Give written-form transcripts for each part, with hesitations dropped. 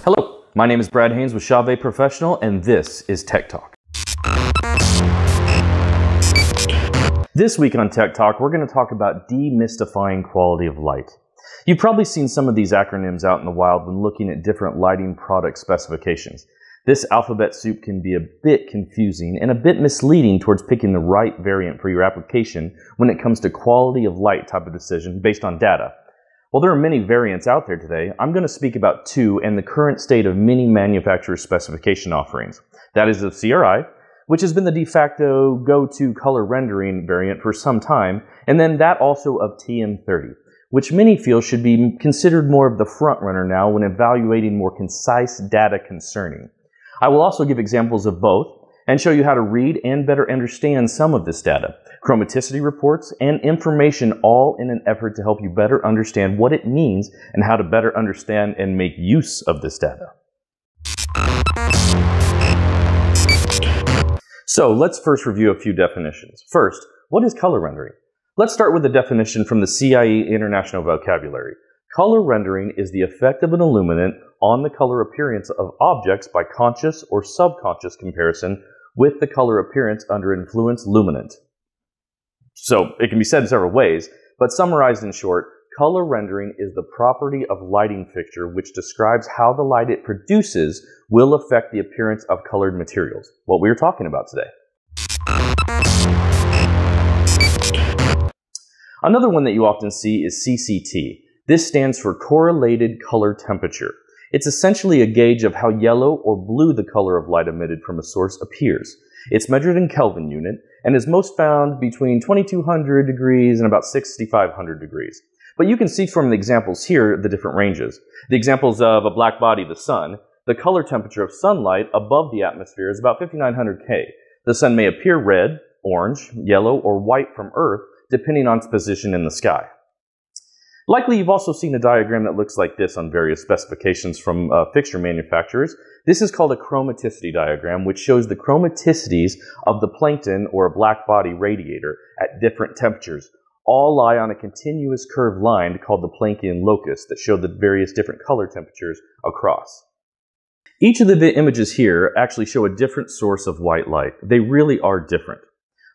Hello, my name is Brad Haynes with CHAUVET Professional, and this is Tech Talk. This week on Tech Talk, we're going to talk about demystifying quality of light. You've probably seen some of these acronyms out in the wild when looking at different lighting product specifications. This alphabet soup can be a bit confusing and a bit misleading towards picking the right variant for your application when it comes to quality of light type of decision based on data. While there are many variants out there today, I'm going to speak about two and the current state of many manufacturer specification offerings. That is of CRI, which has been the de facto go-to color rendering variant for some time, and then that also of TM-30, which many feel should be considered more of the front runner now when evaluating more concise data concerning. I will also give examples of both and show you how to read and better understand some of this data, chromaticity reports, and information, all in an effort to help you better understand what it means and how to better understand and make use of this data. So let's first review a few definitions. First, what is color rendering? Let's start with the definition from the CIE International Vocabulary. Color rendering is the effect of an illuminant on the color appearance of objects by conscious or subconscious comparison with the color appearance under influence luminant. So it can be said in several ways, but summarized in short, color rendering is the property of lighting fixture which describes how the light it produces will affect the appearance of colored materials, what we are talking about today. Another one that you often see is CCT. This stands for Correlated Color Temperature. It's essentially a gauge of how yellow or blue the color of light emitted from a source appears. It's measured in Kelvin unit and is most found between 2200 degrees and about 6500 degrees. But you can see from the examples here the different ranges. The examples of a black body, the sun, the color temperature of sunlight above the atmosphere is about 5900 K. The sun may appear red, orange, yellow, or white from Earth depending on its position in the sky. Likely you've also seen a diagram that looks like this on various specifications from fixture manufacturers. This is called a chromaticity diagram, which shows the chromaticities of the plankton or a black body radiator at different temperatures. All lie on a continuous curved line called the Planckian locus that show the various different color temperatures across. Each of the images here actually show a different source of white light. They really are different.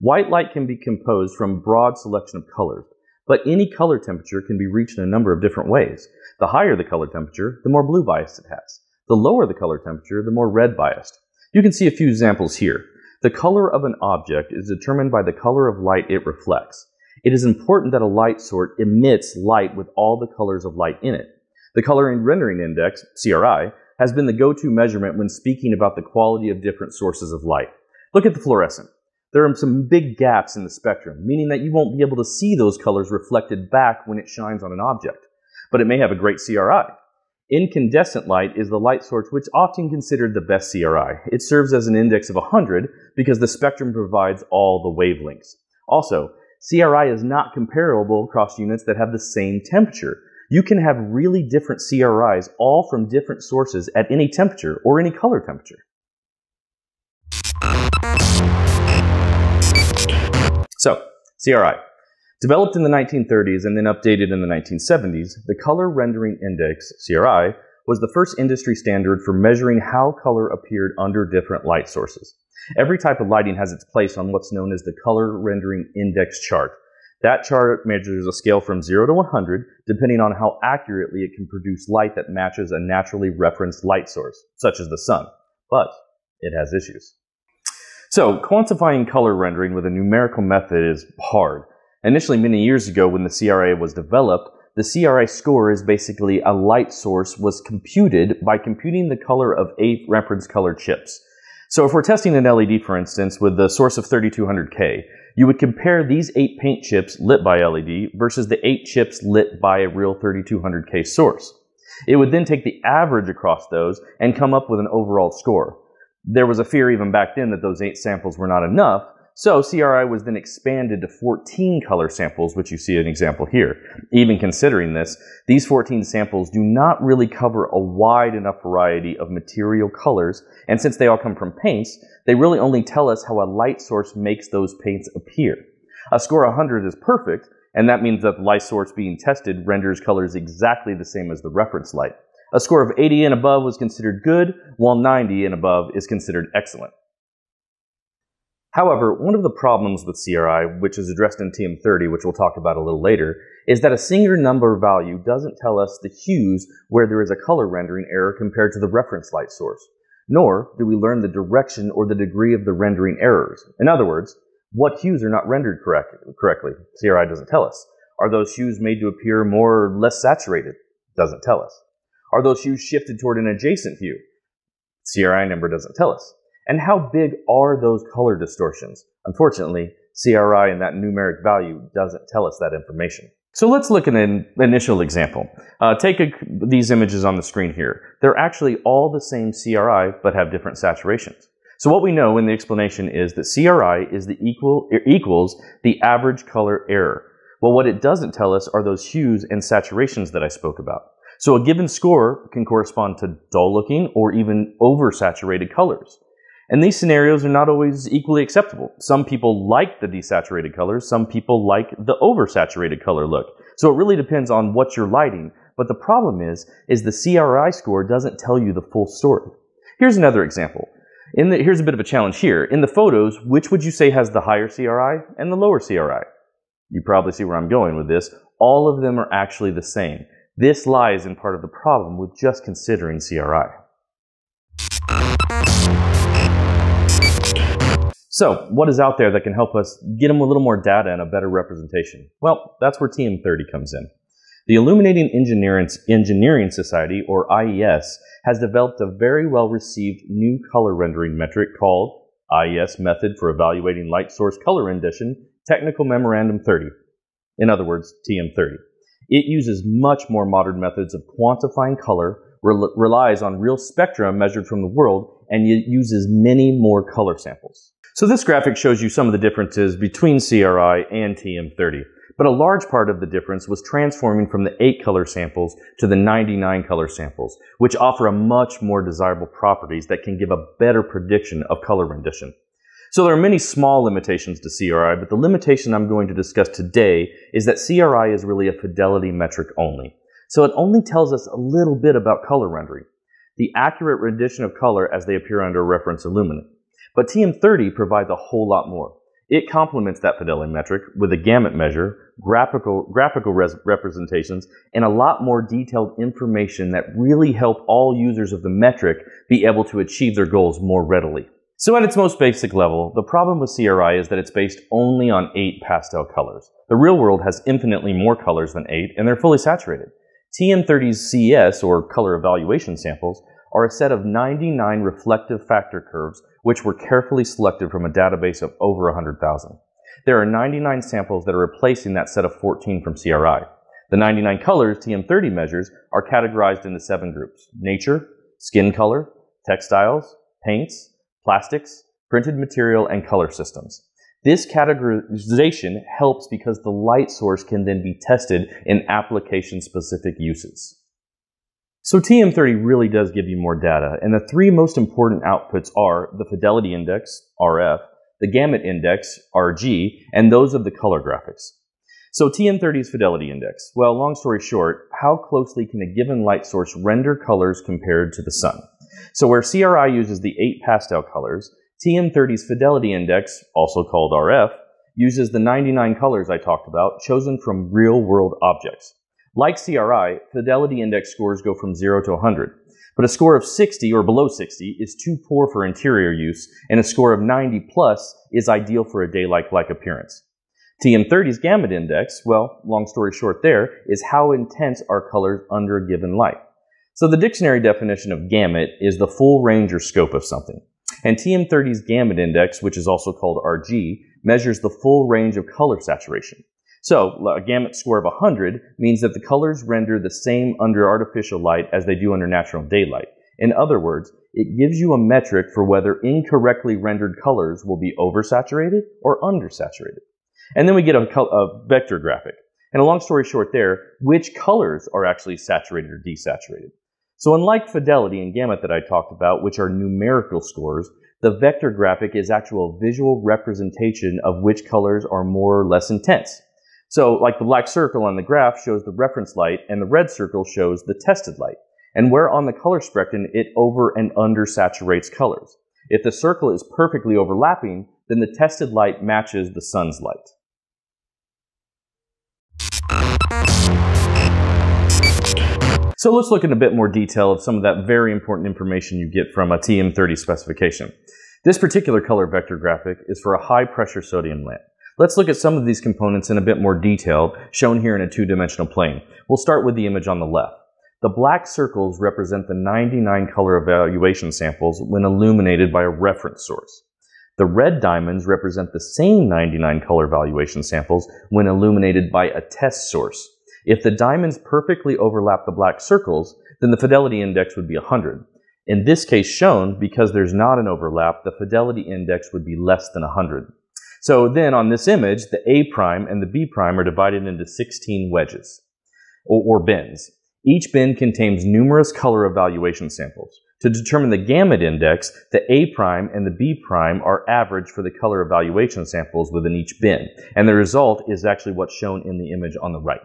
White light can be composed from a broad selection of colors. But any color temperature can be reached in a number of different ways. The higher the color temperature, the more blue bias it has. The lower the color temperature, the more red biased. You can see a few examples here. The color of an object is determined by the color of light it reflects. It is important that a light source emits light with all the colors of light in it. The Color Rendering Index, CRI, has been the go-to measurement when speaking about the quality of different sources of light. Look at the fluorescent. There are some big gaps in the spectrum, meaning that you won't be able to see those colors reflected back when it shines on an object. But it may have a great CRI. Incandescent light is the light source which is often considered the best CRI. It serves as an index of 100 because the spectrum provides all the wavelengths. Also, CRI is not comparable across units that have the same temperature. You can have really different CRIs all from different sources at any temperature or any color temperature. So, CRI. Developed in the 1930s and then updated in the 1970s, the Color Rendering Index, CRI, was the first industry standard for measuring how color appeared under different light sources. Every type of lighting has its place on what's known as the Color Rendering Index chart. That chart measures a scale from 0 to 100, depending on how accurately it can produce light that matches a naturally referenced light source, such as the sun. But it has issues. So, quantifying color rendering with a numerical method is hard. Initially, many years ago when the CRI was developed, the CRI score is basically a light source was computed by computing the color of 8 reference color chips. So if we're testing an LED, for instance, with the source of 3200K, you would compare these 8 paint chips lit by LED versus the 8 chips lit by a real 3200K source. It would then take the average across those and come up with an overall score. There was a fear even back then that those 8 samples were not enough, so CRI was then expanded to 14 color samples, which you see an example here. Even considering this, these 14 samples do not really cover a wide enough variety of material colors, and since they all come from paints, they really only tell us how a light source makes those paints appear. A score of 100 is perfect, and that means that the light source being tested renders colors exactly the same as the reference light. A score of 80 and above was considered good, while 90 and above is considered excellent. However, one of the problems with CRI, which is addressed in TM-30, which we'll talk about a little later, is that a singular number value doesn't tell us the hues where there is a color rendering error compared to the reference light source, nor do we learn the direction or the degree of the rendering errors. In other words, what hues are not rendered correctly? CRI doesn't tell us. Are those hues made to appear more or less saturated? Doesn't tell us. Are those hues shifted toward an adjacent hue? CRI number doesn't tell us. And how big are those color distortions? Unfortunately, CRI and that numeric value doesn't tell us that information. So let's look at an initial example. Take these images on the screen here. They're actually all the same CRI, but have different saturations. So what we know in the explanation is that CRI is equals the average color error. Well, what it doesn't tell us are those hues and saturations that I spoke about. So a given score can correspond to dull-looking or even oversaturated colors. And these scenarios are not always equally acceptable. Some people like the desaturated colors, some people like the oversaturated color look. So it really depends on what you're lighting. But the problem is the CRI score doesn't tell you the full story. Here's another example. Here's a bit of a challenge here. In the photos, which would you say has the higher CRI and the lower CRI? You probably see where I'm going with this. All of them are actually the same. This lies in part of the problem with just considering CRI. So, what is out there that can help us get them a little more data and a better representation? Well, that's where TM-30 comes in. The Illuminating Engineering Society, or IES, has developed a very well-received new color rendering metric called Ies Method for Evaluating Light Source Color Rendition, Technical Memorandum 30. In other words, TM-30. It uses much more modern methods of quantifying color, relies on real spectra measured from the world, and uses many more color samples. So this graphic shows you some of the differences between CRI and TM-30, but a large part of the difference was transforming from the 8 color samples to the 99 color samples, which offer a much more desirable properties that can give a better prediction of color rendition. So there are many small limitations to CRI, but the limitation I'm going to discuss today is that CRI is really a fidelity metric only. So it only tells us a little bit about color rendering, the accurate rendition of color as they appear under a reference illuminant. But TM-30 provides a whole lot more. It complements that fidelity metric with a gamut measure, graphical representations, and a lot more detailed information that really help all users of the metric be able to achieve their goals more readily. So at its most basic level, the problem with CRI is that it's based only on 8 pastel colors. The real world has infinitely more colors than 8, and they're fully saturated. TM-30's CS, or color evaluation samples, are a set of 99 reflective factor curves which were carefully selected from a database of over 100,000. There are 99 samples that are replacing that set of 14 from CRI. The 99 colors TM-30 measures are categorized into 7 groups: nature, skin color, textiles, paints, plastics, printed material, and color systems. This categorization helps because the light source can then be tested in application-specific uses. So TM-30 really does give you more data, and the 3 most important outputs are the fidelity index, RF, the gamut index, RG, and those of the color graphics. So TM-30's fidelity index. Well, long story short, how closely can a given light source render colors compared to the sun? So where CRI uses the 8 pastel colors, TM-30's fidelity index, also called RF, uses the 99 colors I talked about, chosen from real-world objects. Like CRI, fidelity index scores go from 0 to 100, but a score of 60 or below 60 is too poor for interior use, and a score of 90 plus is ideal for a daylight-like appearance. TM-30's gamut index, well, long story short there, is how intense are colors under a given light. So the dictionary definition of gamut is the full range or scope of something. And TM-30's gamut index, which is also called RG, measures the full range of color saturation. So a gamut score of 100 means that the colors render the same under artificial light as they do under natural daylight. In other words, it gives you a metric for whether incorrectly rendered colors will be oversaturated or undersaturated. And then we get a vector graphic. And a long story short there, which colors are actually saturated or desaturated. So unlike fidelity and gamut that I talked about, which are numerical scores, the vector graphic is actual visual representation of which colors are more or less intense. So like the black circle on the graph shows the reference light and the red circle shows the tested light. and where on the color spectrum it over and under saturates colors. If the circle is perfectly overlapping, then the tested light matches the sun's light. So let's look in a bit more detail of some of that very important information you get from a TM-30 specification. This particular color vector graphic is for a high-pressure sodium lamp. Let's look at some of these components in a bit more detail, shown here in a two-dimensional plane. We'll start with the image on the left. The black circles represent the 99 color evaluation samples when illuminated by a reference source. The red diamonds represent the same 99 color evaluation samples when illuminated by a test source. If the diamonds perfectly overlap the black circles, then the fidelity index would be 100. In this case shown, because there's not an overlap, the fidelity index would be less than 100. So then on this image, the A prime and the B prime are divided into 16 wedges, or bins. Each bin contains numerous color evaluation samples. To determine the Gamut Index, the A prime and the B prime are averaged for the color evaluation samples within each bin, and the result is actually what's shown in the image on the right.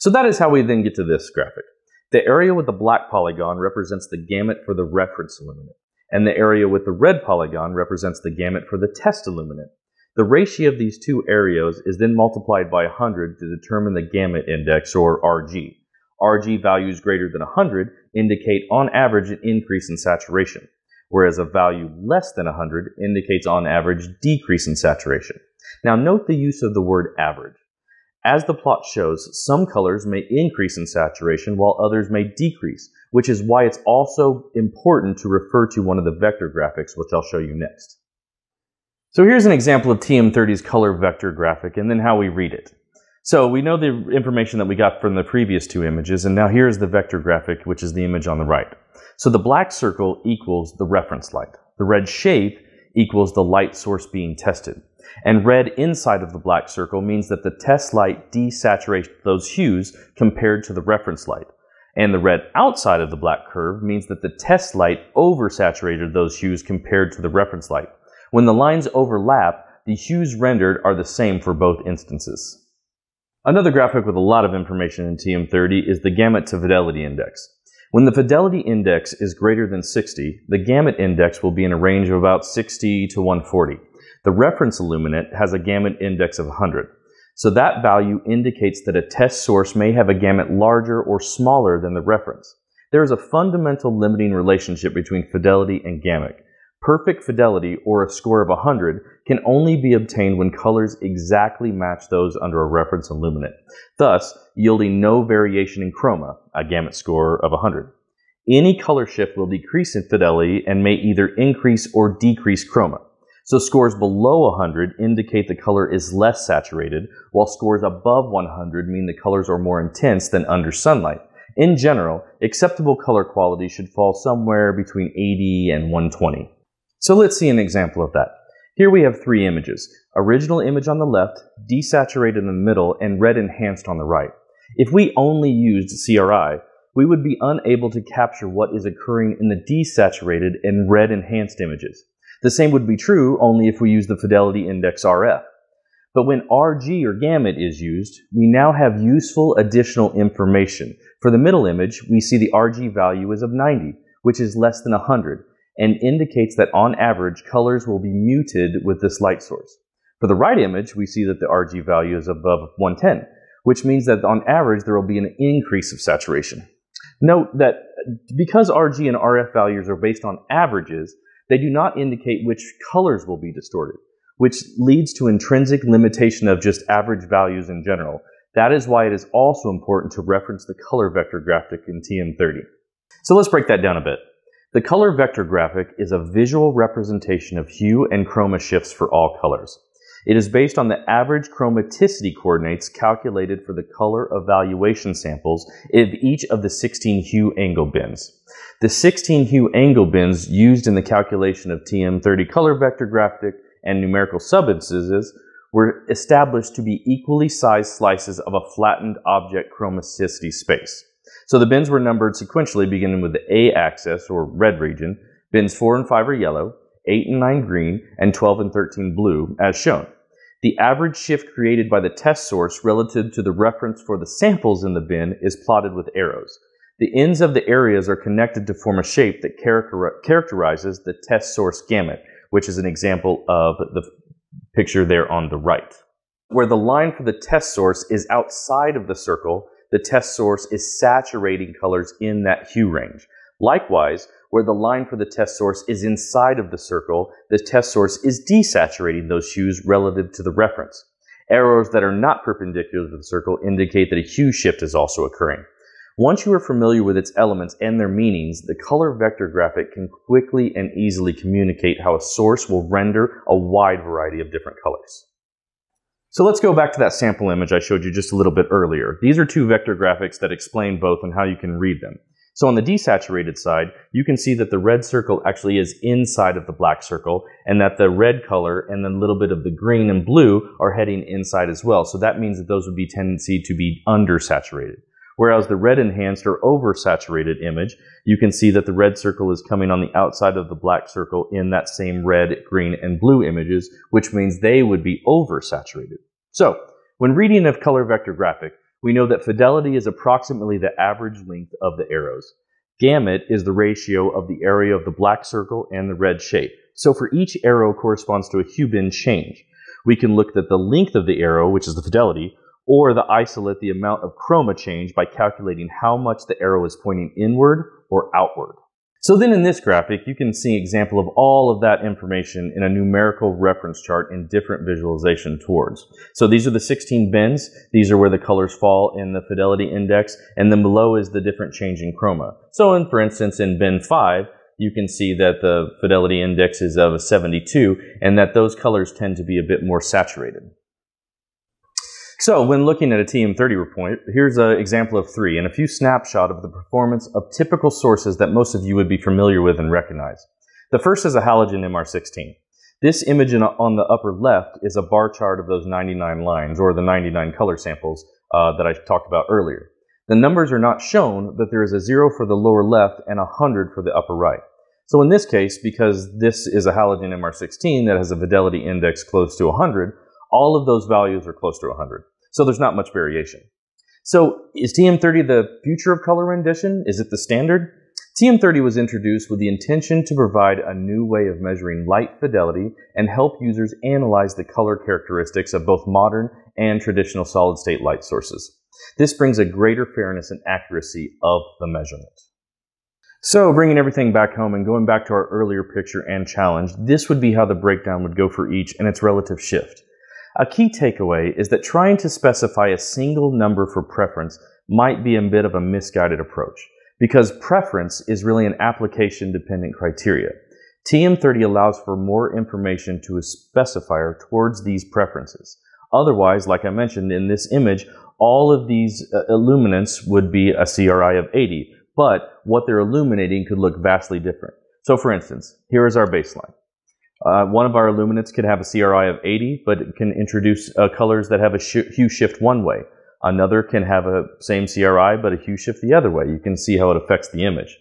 So that is how we then get to this graphic. The area with the black polygon represents the gamut for the reference illuminant, and the area with the red polygon represents the gamut for the test illuminant. The ratio of these two areas is then multiplied by 100 to determine the Gamut Index, or RG. RG values greater than 100 indicate on average an increase in saturation, whereas a value less than 100 indicates on average decrease in saturation. Now note the use of the word average. As the plot shows, some colors may increase in saturation while others may decrease, which is why it's also important to refer to one of the vector graphics, which I'll show you next. So here's an example of TM-30's color vector graphic and then how we read it. So we know the information that we got from the previous two images, and now here's the vector graphic, which is the image on the right. So the black circle equals the reference light. The red shape equals the light source being tested. And red inside of the black circle means that the test light desaturates those hues compared to the reference light. And the red outside of the black curve means that the test light oversaturated those hues compared to the reference light. When the lines overlap, the hues rendered are the same for both instances. Another graphic with a lot of information in TM-30 is the gamut to fidelity index. When the fidelity index is greater than 60, the gamut index will be in a range of about 60 to 140. The reference illuminant has a gamut index of 100. So that value indicates that a test source may have a gamut larger or smaller than the reference. There is a fundamental limiting relationship between fidelity and gamut. Perfect fidelity, or a score of 100, can only be obtained when colors exactly match those under a reference illuminant, thus yielding no variation in chroma, a gamut score of 100. Any color shift will decrease in fidelity and may either increase or decrease chroma. So scores below 100 indicate the color is less saturated, while scores above 100 mean the colors are more intense than under sunlight. In general, acceptable color quality should fall somewhere between 80 and 120. So let's see an example of that. Here we have three images. Original image on the left, desaturated in the middle, and red enhanced on the right. If we only used CRI, we would be unable to capture what is occurring in the desaturated and red enhanced images. The same would be true only if we use the fidelity index RF. But when RG or gamut is used, we now have useful additional information. For the middle image, we see the RG value is of 90, which is less than 100. And indicates that on average, colors will be muted with this light source. For the right image, we see that the RG value is above 110, which means that on average, there will be an increase of saturation. Note that because RG and RF values are based on averages, they do not indicate which colors will be distorted, which leads to intrinsic limitation of just average values in general. That is why it is also important to reference the color vector graphic in TM-30. So let's break that down a bit. The color vector graphic is a visual representation of hue and chroma shifts for all colors. It is based on the average chromaticity coordinates calculated for the color evaluation samples of each of the 16 hue angle bins. The 16 hue angle bins used in the calculation of TM-30 color vector graphic and numerical subindices were established to be equally sized slices of a flattened object chromaticity space. So the bins were numbered sequentially beginning with the A axis, or red region. Bins 4 and 5 are yellow, 8 and 9 green, and 12 and 13 blue, as shown. The average shift created by the test source relative to the reference for the samples in the bin is plotted with arrows. The ends of the areas are connected to form a shape that characterizes the test source gamut, which is an example of the picture there on the right. Where the line for the test source is outside of the circle, the test source is saturating colors in that hue range. Likewise, where the line for the test source is inside of the circle, the test source is desaturating those hues relative to the reference. Arrows that are not perpendicular to the circle indicate that a hue shift is also occurring. Once you are familiar with its elements and their meanings, the color vector graphic can quickly and easily communicate how a source will render a wide variety of different colors. So let's go back to that sample image I showed you just a little bit earlier. These are two vector graphics that explain both and how you can read them. So on the desaturated side, you can see that the red circle actually is inside of the black circle, and that the red color and then a little bit of the green and blue are heading inside as well. So that means that those would be tendency to be undersaturated. Whereas the red enhanced or oversaturated image, you can see that the red circle is coming on the outside of the black circle in that same red, green, and blue images, which means they would be oversaturated. So, when reading a color vector graphic, we know that fidelity is approximately the average length of the arrows. Gamut is the ratio of the area of the black circle and the red shape. So for each arrow corresponds to a hue bin change. We can look at the length of the arrow, which is the fidelity, or the isolate, the amount of chroma change, by calculating how much the arrow is pointing inward or outward. So then in this graphic, you can see an example of all of that information in a numerical reference chart in different visualization tools. So these are the 16 bins. These are where the colors fall in the fidelity index, and then below is the different changing chroma. So for instance, in bin 5, you can see that the fidelity index is of a 72, and that those colors tend to be a bit more saturated. So when looking at a TM-30 report, here's an example of 3 and a few snapshots of the performance of typical sources that most of you would be familiar with and recognize. The first is a halogen MR16. This image on the upper left is a bar chart of those 99 lines, or the 99 color samples that I talked about earlier. The numbers are not shown, but there is a 0 for the lower left and 100 for the upper right. So in this case, because this is a halogen MR16 that has a fidelity index close to 100, all of those values are close to 100. So there's not much variation. So is TM30 the future of color rendition? Is it the standard? TM30 was introduced with the intention to provide a new way of measuring light fidelity and help users analyze the color characteristics of both modern and traditional solid-state light sources. This brings a greater fairness and accuracy of the measurement. So bringing everything back home and going back to our earlier picture and challenge, this would be how the breakdown would go for each and its relative shift. A key takeaway is that trying to specify a single number for preference might be a bit of a misguided approach, because preference is really an application-dependent criteria. TM30 allows for more information to a specifier towards these preferences. Otherwise, like I mentioned in this image, all of these illuminants would be a CRI of 80, but what they're illuminating could look vastly different. So for instance, here is our baseline. One of our illuminants could have a CRI of 80, but it can introduce colors that have a hue shift one way. Another can have a same CRI, but a hue shift the other way. You can see how it affects the image.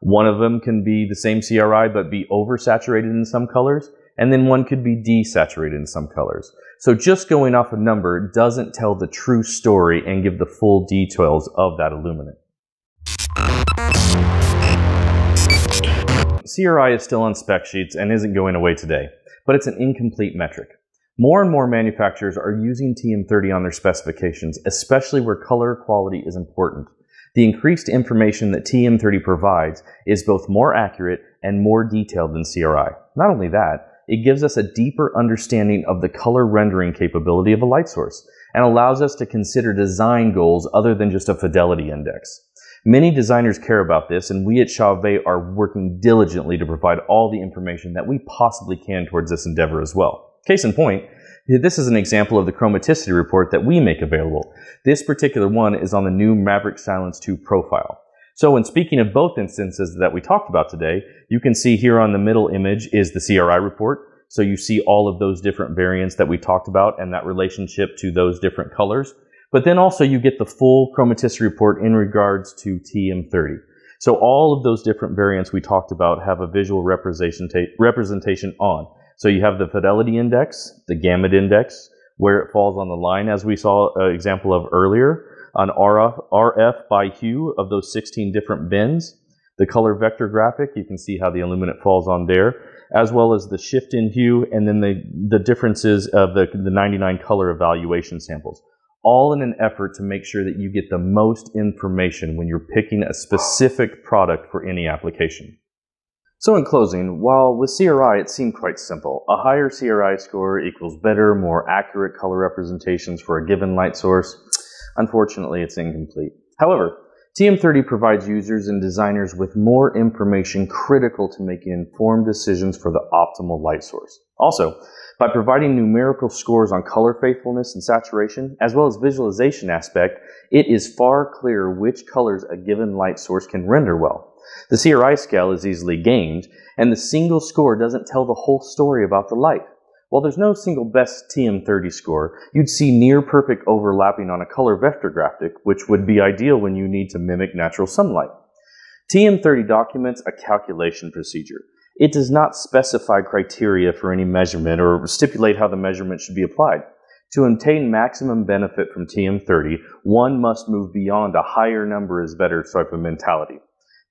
One of them can be the same CRI, but be oversaturated in some colors, and then one could be desaturated in some colors. So just going off a number doesn't tell the true story and give the full details of that illuminant. CRI is still on spec sheets and isn't going away today, but it's an incomplete metric. More and more manufacturers are using TM30 on their specifications, especially where color quality is important. The increased information that TM30 provides is both more accurate and more detailed than CRI. Not only that, it gives us a deeper understanding of the color rendering capability of a light source and allows us to consider design goals other than just a fidelity index. Many designers care about this, and we at CHAUVET are working diligently to provide all the information that we possibly can towards this endeavor as well. Case in point, this is an example of the Chromaticity report that we make available. This particular one is on the new Maverick Silence 2 profile. So when speaking of both instances that we talked about today, you can see here on the middle image is the CRI report. So you see all of those different variants that we talked about and that relationship to those different colors. But then also you get the full chromaticity report in regards to TM30. So all of those different variants we talked about have a visual representation on. So you have the fidelity index, the gamut index, where it falls on the line, as we saw an example of earlier, an RF by hue of those 16 different bins. The color vector graphic, you can see how the illuminate falls on there, as well as the shift in hue, and then the differences of the 99 color evaluation samples. All in an effort to make sure that you get the most information when you're picking a specific product for any application. So in closing, while with CRI it seemed quite simple, a higher CRI score equals better, more accurate color representations for a given light source, unfortunately it's incomplete. However, TM-30 provides users and designers with more information critical to making informed decisions for the optimal light source. Also, by providing numerical scores on color faithfulness and saturation, as well as visualization aspect, it is far clearer which colors a given light source can render well. The CRI scale is easily gamed, and the single score doesn't tell the whole story about the light. While there's no single best TM-30 score, you'd see near-perfect overlapping on a color vector graphic, which would be ideal when you need to mimic natural sunlight. TM-30 documents a calculation procedure. It does not specify criteria for any measurement or stipulate how the measurement should be applied. To obtain maximum benefit from TM-30, one must move beyond a higher number is better type of mentality.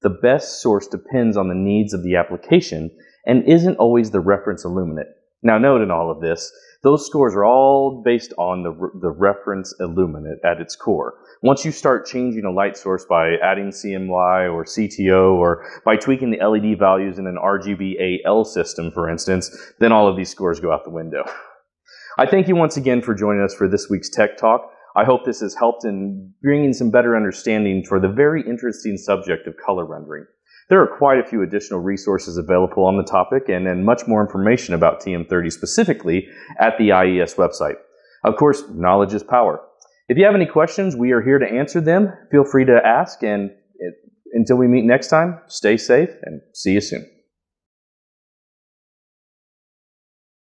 The best source depends on the needs of the application and isn't always the reference illuminate. Now note in all of this, those scores are all based on the reference illuminate at its core. Once you start changing a light source by adding CMY or CTO or by tweaking the LED values in an RGB AL system, for instance, then all of these scores go out the window. I thank you once again for joining us for this week's Tech Talk. I hope this has helped in bringing some better understanding for the very interesting subject of color rendering. There are quite a few additional resources available on the topic and much more information about TM-30 specifically at the IES website. Of course, knowledge is power. If you have any questions, we are here to answer them. Feel free to ask, and until we meet next time, stay safe and see you soon.